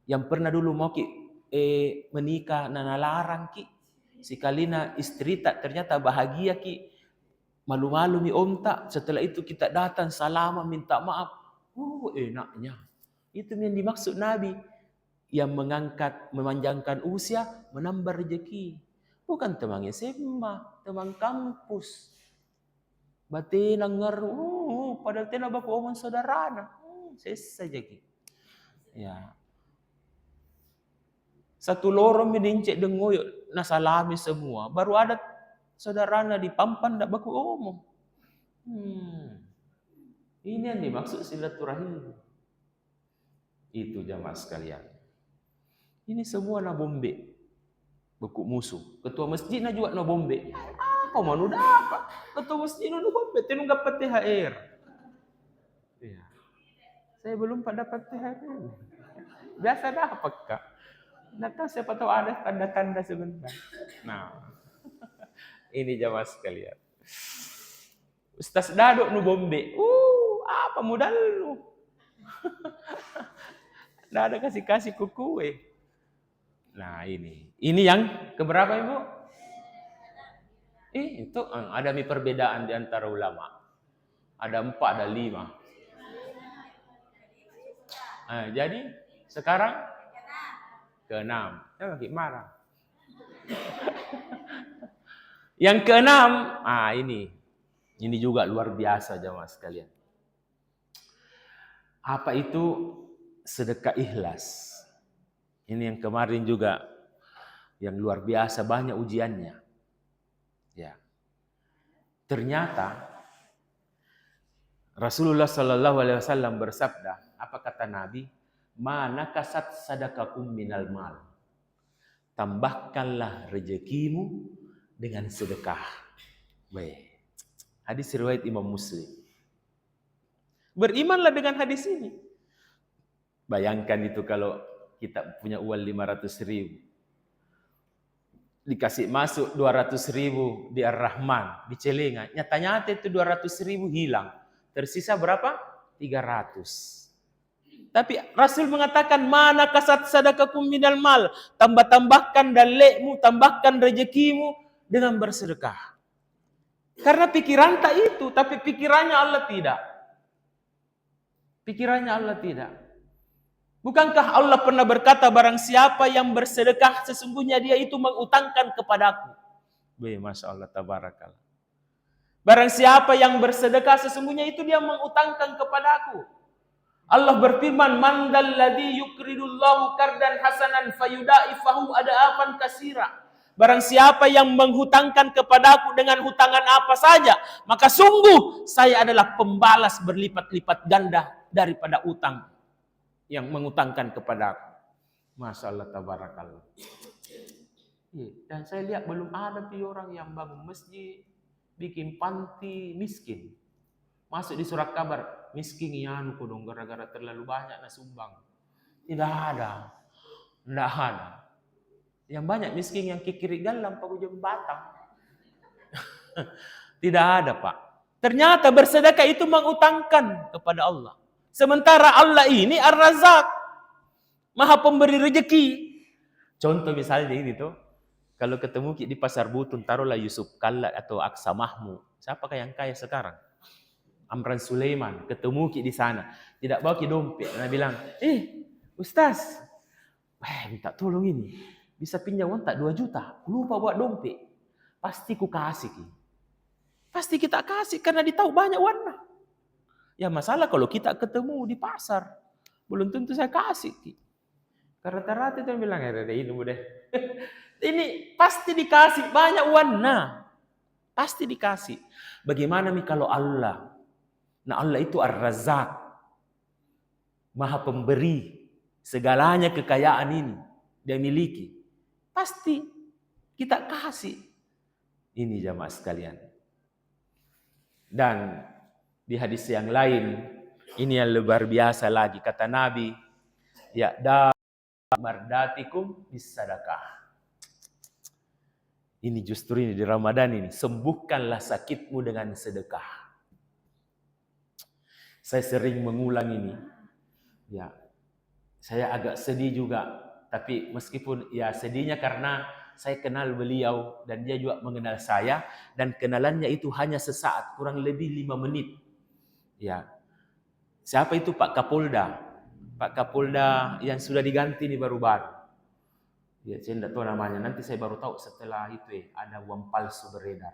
S1: yang pernah dulu mau ki menikah nana larang ki sikalina istri tak ternyata bahagia ki. Malu-malu mi om tak. Setelah itu kita datang salaman minta maaf. Enaknya. Itu yang dimaksud Nabi. Yang mengangkat, memanjangkan usia, menambah rezeki. Bukan teman SMA, teman kampus. Batin ngaruh. Padahal tidak baku omong saudara. Selesai saja. Ya. Satu lorong menincik dengoyok. Nasalami semua. Baru ada saudaranya di pampan tidak baku omong. Ini yang dimaksud silaturahim. Itu jamaah sekalian. Ini semua na bombe. Beku musuh. Ketua masjid na juga na bombe. Apa mau dapat? Ketua masjid na bombe. Tinung dapat THR. Ya. Saya belum dapat THR. Biasa dapat kak. Datang siapa tahu ada tanda-tanda sebentar. Nah. Ini jamaah sekalian. Ustaz Daduk nu bombe. Apa modal lu? Nggak ada kasih ke kue. Nah ini yang keberapa Ibu? Itu ada perbedaan di antara ulama. Ada 4, ada 5. Jadi sekarang ke-6. Saya lagi marah. Yang ke-6, ini juga luar biasa jemaah sekalian. Apa itu sedekah ikhlas? Ini yang kemarin juga yang luar biasa, banyak ujiannya. Ya. Ternyata Rasulullah Shallallahu Alaihi Wasallam bersabda, apa kata Nabi? Mana kasat sadakakum minal mal. Tambahkanlah rezekimu dengan sedekah. Baik. Hadis riwayat Imam Muslim. Berimanlah dengan hadis ini. Bayangkan itu kalau kita punya uang 500.000. Dikasih masuk 200.000 di Ar-Rahman, di celengan. Nyata-nyata itu 200.000 hilang. Tersisa berapa? 300. Tapi Rasul mengatakan, mana kasat sadakakum minal mal. Tambahkan dalekmu, tambahkan rezekimu dengan bersedekah. Karena pikiran tak itu, tapi pikirannya Allah tidak. Pikirannya Allah tidak. Bukankah Allah pernah berkata, barang siapa yang bersedekah, sesungguhnya dia itu mengutangkan kepadaku. Masya Allah, tabarakallah. Barang siapa yang bersedekah, sesungguhnya itu dia mengutangkan kepadaku. Allah berfirman, man dalladzi yuqridullahu qardan hasanan fayudaifahu ada'afan katsira. Barang siapa yang menghutangkan kepadaku dengan hutangan apa saja, maka sungguh saya adalah pembalas berlipat-lipat ganda daripada utang yang mengutangkan kepadaku. Masya Allah, tabarakallah. Dan saya lihat belum ada orang yang bangun masjid, bikin panti miskin. Masuk di surat kabar, miskin ianu kudung gara-gara terlalu banyak na sumbang. Tidak ada. Tidak ada. Yang banyak miskin yang kikiri galam pagu jembatan. Tidak ada, Pak. Ternyata bersedekah itu mengutangkan kepada Allah. Sementara Allah ini Ar-Razzaq, Maha Pemberi rezeki. Contoh misalnya ini tuh, kalau ketemu di Pasar Butun, taruhlah Yusuf Kalla atau Aksa Mahmud. Siapakah yang kaya sekarang? Amran Sulaiman, ketemu di sana. Tidak bawa dompet. Dia bilang, Ustaz, minta tolong ini. Bisa pinjam uang tak 2 juta? Lupa bawa dompet. Pasti ku kasih. Pasti kita kasih karena dia tahu banyak warna. Ya masalah kalau kita ketemu di pasar, belum tentu saya kasih. Karena itu bilang, ini udah. Ini pasti dikasih banyak warna. Pasti dikasih. Bagaimana nih kalau Allah? Nah Allah itu Ar-Razzaq. Maha Pemberi. Segalanya kekayaan ini dia miliki. Pasti kita kasih. Ini jamaah sekalian. Dan di hadis yang lain, ini yang luar biasa lagi. Kata Nabi, ya da mardatikum bisadaqah. Ini justru ini di Ramadan ini, sembuhkanlah sakitmu dengan sedekah. Saya sering mengulang ini. Ya. Saya agak sedih juga, tapi meskipun ya sedihnya karena saya kenal beliau dan dia juga mengenal saya, dan kenalannya itu hanya sesaat, kurang lebih 5 menit. Ya. Siapa itu? Pak Kapolda. Pak Kapolda yang sudah diganti nih baru-baru. Ya, saya tidak tahu namanya. Nanti saya baru tahu setelah itu ada uang palsu beredar.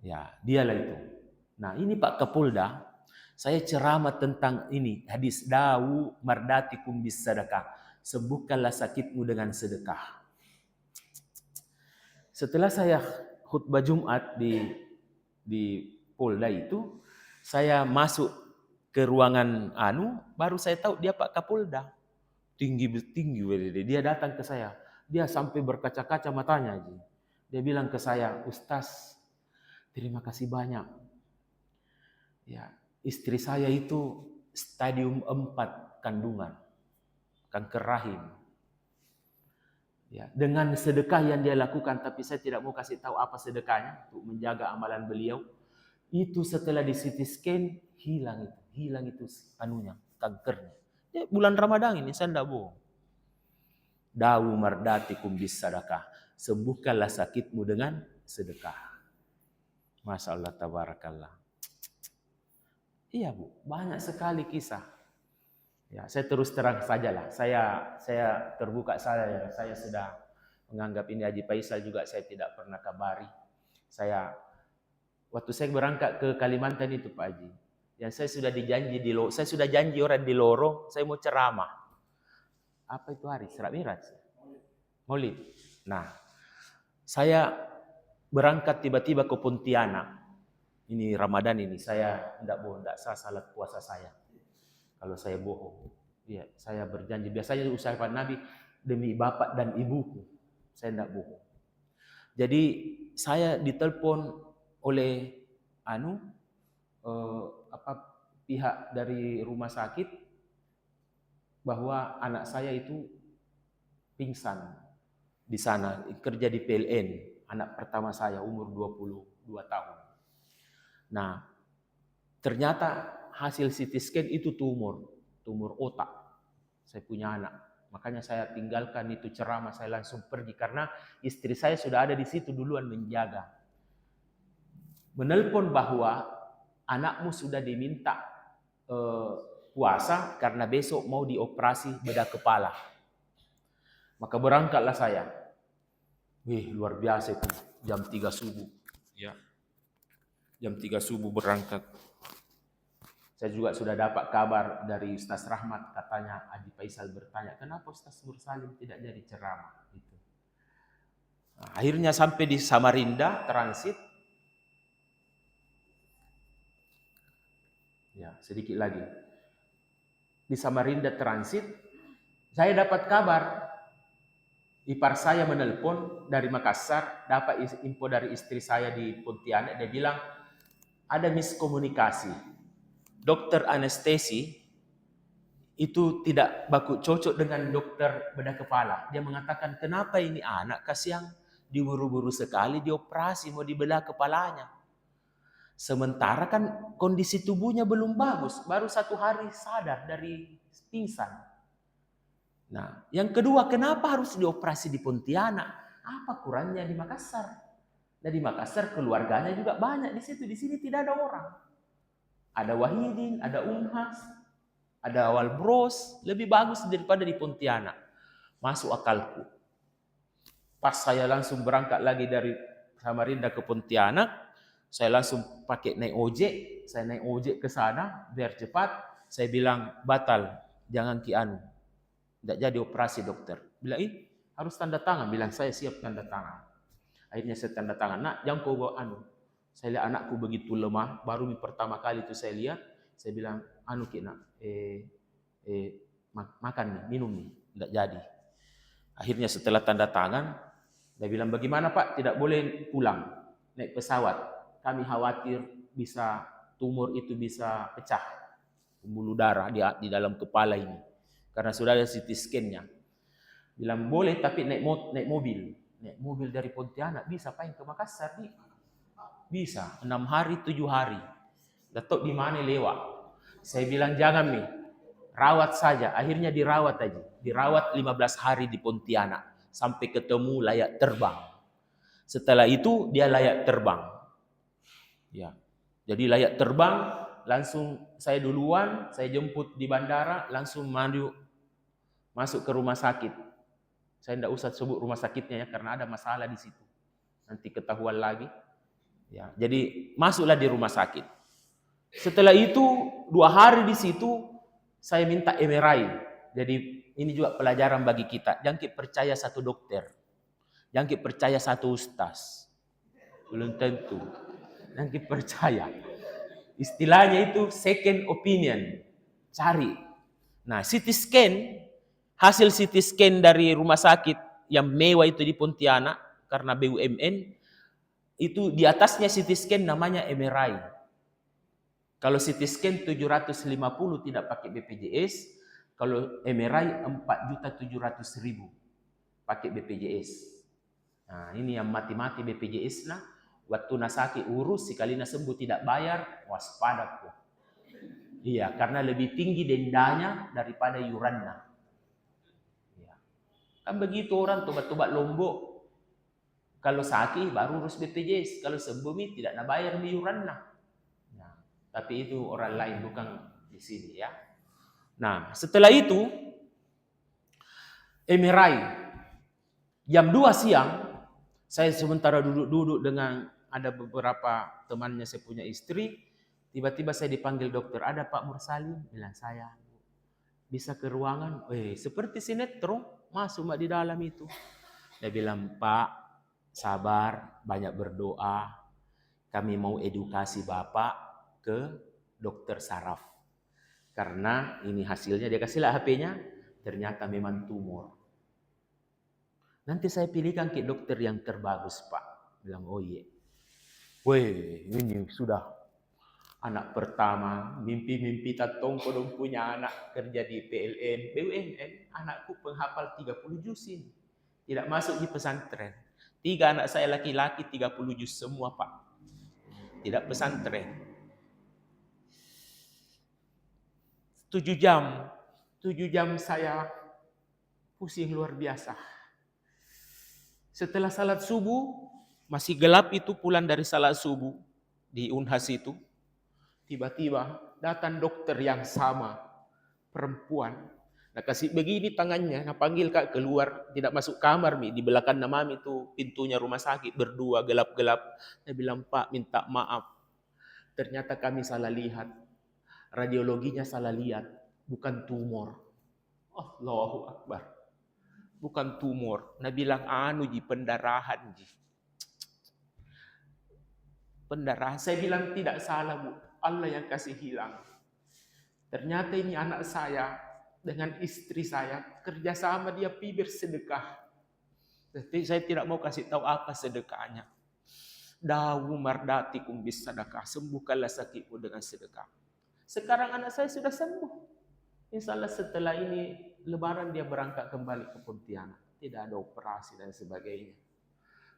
S1: Ya, dialah itu. Nah, ini Pak Kapolda, saya ceramah tentang ini, hadis dawu mardatikum bis sedekah. Sembuhkanlah sakitmu dengan sedekah. Setelah saya khutbah Jumat di Polda itu, saya masuk ke ruangan baru saya tahu dia Pak Kapolda. Tinggi, dia datang ke saya. Dia sampai berkaca-kaca matanya. Dia bilang ke saya, Ustaz, terima kasih banyak. Ya, istri saya itu stadium 4 kandungan, kanker rahim. Ya, dengan sedekah yang dia lakukan, tapi saya tidak mau kasih tahu apa sedekahnya untuk menjaga amalan beliau. Itu setelah di CT scan hilang itu kankernya. Dia bulan Ramadan ini saya tidak bohong. Dawu mardatikum bis sadaqah. Sembuhkanlah sakitmu dengan sedekah. Masya Allah, tabarakallah. Iya Bu, banyak sekali kisah. Ya, saya terus terang sajalah. Saya terbuka saya sudah menganggap ini Haji Faisal juga saya tidak pernah kabari. Waktu saya berangkat ke Kalimantan itu Pak Haji, yang saya sudah janji orang di lorong, saya mau ceramah. Apa itu hari? Isra Mi'raj? Maulid. Nah, saya berangkat tiba-tiba ke Pontianak. Ini Ramadan ini, saya tidak bohong, tidak sah salat puasa saya. Kalau saya bohong, ya saya berjanji. Biasanya ucapan Nabi, demi bapak dan ibuku, saya tidak bohong. Jadi saya ditelepon oleh pihak dari rumah sakit bahwa anak saya itu pingsan di sana, kerja di PLN, anak pertama saya umur 22 tahun. Nah, ternyata hasil CT scan itu tumor otak. Saya punya anak. Makanya saya tinggalkan itu ceramah, saya langsung pergi karena istri saya sudah ada di situ duluan menjaga. Menelpon bahwa anakmu sudah diminta puasa karena besok mau dioperasi bedah kepala. Maka berangkatlah saya. Luar biasa itu, jam 3 subuh. Ya. Jam 3 subuh berangkat. Saya juga sudah dapat kabar dari Ustaz Rahmat, katanya Haji Faisal bertanya, kenapa Ustaz Mursalim tidak jadi ceramah? Gitu. Nah, akhirnya sampai di Samarinda, transit. Ya, sedikit lagi. Di Samarinda transit, saya dapat kabar. Ipar saya menelpon dari Makassar, dapat info dari istri saya di Pontianak, dia bilang, ada miskomunikasi. Dokter anestesi itu tidak baku cocok dengan dokter bedah kepala. Dia mengatakan, kenapa ini anak kasihan diburu-buru sekali dioperasi mau dibelah kepalanya. Sementara kan kondisi tubuhnya belum bagus, baru 1 hari sadar dari pingsan. Nah, yang kedua, kenapa harus dioperasi di Pontianak? Apa kurangnya di Makassar? Nah, di Makassar keluarganya juga banyak di situ. Di sini tidak ada orang. Ada Wahidin, ada Unhas, ada Awal Bros, lebih bagus daripada di Pontianak. Masuk akalku. Pas saya langsung berangkat lagi dari Samarinda ke Pontianak, saya langsung pakai naik ojek. Saya naik ojek ke sana biar cepat. Saya bilang, batal, jangan kianu. Tidak jadi operasi dokter. Bilang, harus tanda tangan. Bilang, saya siap tanda tangan. Akhirnya saya tanda tangan. Nak, jangan kau bawa Saya lihat anakku begitu lemah, baru pertama kali itu saya lihat, saya bilang, makan nih, minum nih, tidak jadi. Akhirnya setelah tanda tangan, dia bilang, bagaimana Pak, tidak boleh pulang, naik pesawat. Kami khawatir tumor itu bisa pecah, pembuluh darah di dalam kepala ini. Karena sudah ada CT scan-nya. Bilang, boleh tapi naik mobil. Naik mobil dari Pontianak, bisa Pak ke Makassar nih. Bisa, 6 hari, 7 hari. Datuk di mana lewat. Saya bilang jangan nih, rawat saja. Akhirnya dirawat aja. Dirawat 15 hari di Pontianak. Sampai ketemu layak terbang. Setelah itu dia layak terbang. Ya. Jadi layak terbang, langsung saya duluan, saya jemput di bandara, langsung masuk ke rumah sakit. Saya tidak usah sebut rumah sakitnya ya, karena ada masalah di situ. Nanti ketahuan lagi. Ya, jadi masuklah di rumah sakit. Setelah itu 2 hari di situ saya minta MRI. Jadi ini juga pelajaran bagi kita. Jangan percaya satu dokter, jangan percaya satu ustaz. Belum tentu. Jangan percaya. Istilahnya itu second opinion. Cari. Nah, CT scan, hasil CT scan dari rumah sakit yang mewah itu di Pontianak karena BUMN. Itu di atasnya CT scan namanya MRI. Kalau CT scan 750 tidak pakai BPJS, kalau MRI 4.700.000 pakai BPJS. Nah, ini yang mati-mati BPJS nah, waktu nasaki urus sekali sembuh tidak bayar, waspada kok. Iya, karena lebih tinggi dendanya daripada iurannya. Iya. Kan begitu orang tobat-tobat Lombok. Kalau sakit baru urus BPJS, kalau sembuh tidak nak bayar iurannya. Nah, tapi itu orang lain bukan di sini ya. Nah, setelah itu Emirai jam 2 siang saya sementara duduk-duduk dengan ada beberapa temannya, saya punya istri, tiba-tiba saya dipanggil dokter. Ada Pak Mursalim, bilang saya. Bisa ke ruangan, seperti sinetron, masuk Mbak di dalam itu. Dia bilang, Pak, sabar, banyak berdoa. Kami mau edukasi Bapak ke dokter saraf. Karena ini hasilnya, dia kasihlah HP-nya, ternyata memang tumor. Nanti saya pilihkan ke dokter yang terbagus, Pak. Bilang, oh iya. Weh, ini sudah anak pertama, mimpi-mimpi tatong kodong punya anak kerja di PLN, BUMN, anakku penghafal 30 juz ini. Tidak masuk di pesantren. 3 anak saya laki-laki 30 juz semua, Pak. Tidak pesantren. 7 jam saya pusing luar biasa. Setelah salat subuh, masih gelap itu pulang dari salat subuh di Unhas itu. Tiba-tiba datang dokter yang sama, perempuan. Nah kasih begini tangannya, nah panggil Kak keluar, tidak masuk kamar di belakang mami itu pintunya rumah sakit berdua gelap-gelap. Dia bilang, Pak minta maaf, ternyata kami salah lihat, radiologinya salah lihat, bukan tumor. Allahu Akbar, bukan tumor. Nah bilang pendarahan pendarahan. Saya bilang tidak salah Bu, Allah yang kasih hilang. Ternyata ini anak saya dengan istri saya kerjasama, dia pi bersedekah. Tapi saya tidak mau kasih tahu apa sedekahnya. Dawu mardati kumbis sedekah, sembuhkanlah sakitmu dengan sedekah. Sekarang anak saya sudah sembuh. Insya Allah setelah ini Lebaran dia berangkat kembali ke Pontianak. Tidak ada operasi dan sebagainya.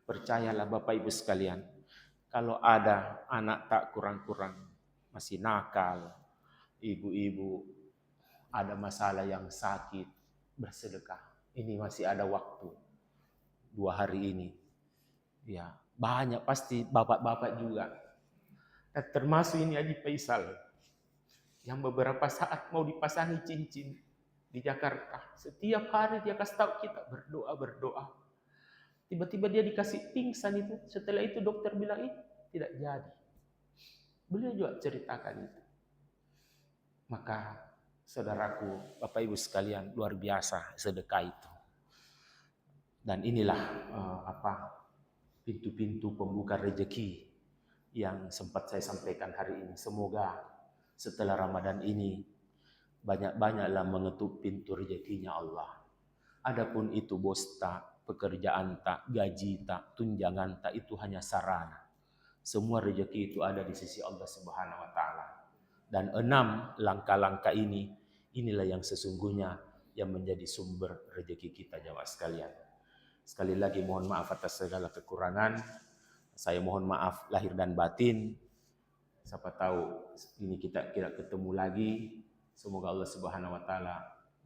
S1: Percayalah Bapak Ibu sekalian, kalau ada anak tak kurang-kurang masih nakal, ibu-ibu ada masalah yang sakit, bersedekah. Ini masih ada waktu 2 hari ini. Ya, banyak pasti bapak-bapak juga. Dan termasuk ini Haji Faisal yang beberapa saat mau dipasangi cincin di Jakarta. Setiap hari dia kasih tahu kita berdoa. Tiba-tiba dia dikasih pingsan itu. Setelah itu dokter bilang, tidak jadi. Beliau juga ceritakan itu. Maka saudaraku, Bapak Ibu sekalian, luar biasa sedekah itu. Dan inilah pintu-pintu pembuka rezeki yang sempat saya sampaikan hari ini. Semoga setelah Ramadan ini banyak-banyaklah mengetuk pintu rezekinya Allah. Adapun itu bos tak, pekerjaan tak, gaji tak, tunjangan tak, itu hanya sarana. Semua rezeki itu ada di sisi Allah Subhanahu wa taala. Dan 6 langkah-langkah inilah yang sesungguhnya yang menjadi sumber rezeki kita jamaah sekalian. Sekali lagi mohon maaf atas segala kekurangan. Saya mohon maaf lahir dan batin. Siapa tahu ini kita ketemu lagi. Semoga Allah Subhanahu wa taala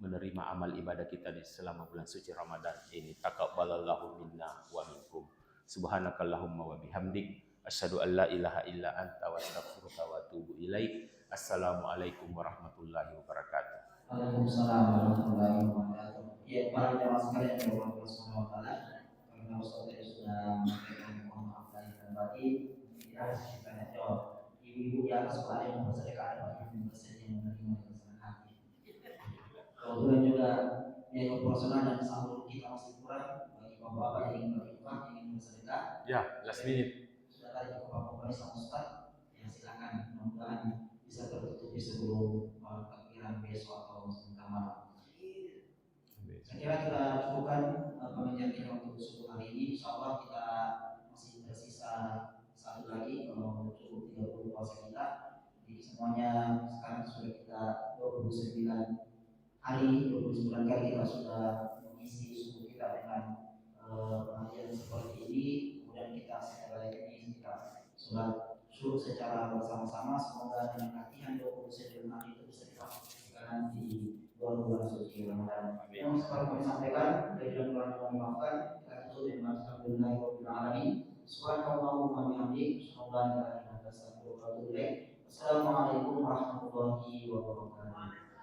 S1: menerima amal ibadah kita di selama bulan suci Ramadan ini. Taqabbalallahu minna wa minkum. Subhanakallahumma wa bihamdik asyhadu an la ilaha illa anta wa astaghfiruka wa atubu ilaik. Assalamualaikum warahmatullahi wabarakatuh.
S2: Waalaikumsalam warahmatullahi wabarakatuh. Ya, para jamaah sekalian yang Allah Subhanahu wa taala, karena Ustaz tadi sudah menyampaikan mohon maaf lahir dan batin, tidak saya tanya jawab. Ibu-ibu di atas ada yang bersedekah, ada ibu bersedekah yang menerima dengan senang hati. Kebetulan juga biaya operasional dan sahur kita masih kurang, bagi bapak-bapak yang ingin berinfak, yang ingin bersedekah.
S1: Ya, last minute.
S2: Sudah tadi bapak-bapak sama Ustaz, ya silakan, mudah-mudahan bisa tertutupi sebelum takbiran besok atau sebentar malam. Saya kira kita cukupkan pengajian kita untuk subuh hari ini. Insyaallah kita masih tersisa satu lagi, kalau cukup 30 puasa kita. Jadi semuanya sekarang sudah kita 29 hari, 29 kali kita sudah mengisi subuh kita dengan pengajian seperti ini. Kemudian kita setelah ini kita sholat syukur secara bersama-sama. Semoga dengan latihan 29 hari itu bisa kita praktikkan di bulan suci Ramadan. Yang sekarang kami sampaikan dari dalam bulan kami maafkan kita tutup dengan alhamdulillahirabbil alamin. Subhanallahumma wa bihamdihi asyhadu an la ilaha illa anta astaghfiruka wa atubu ilaik. Assalamualaikum warahmatullahi wabarakatuh.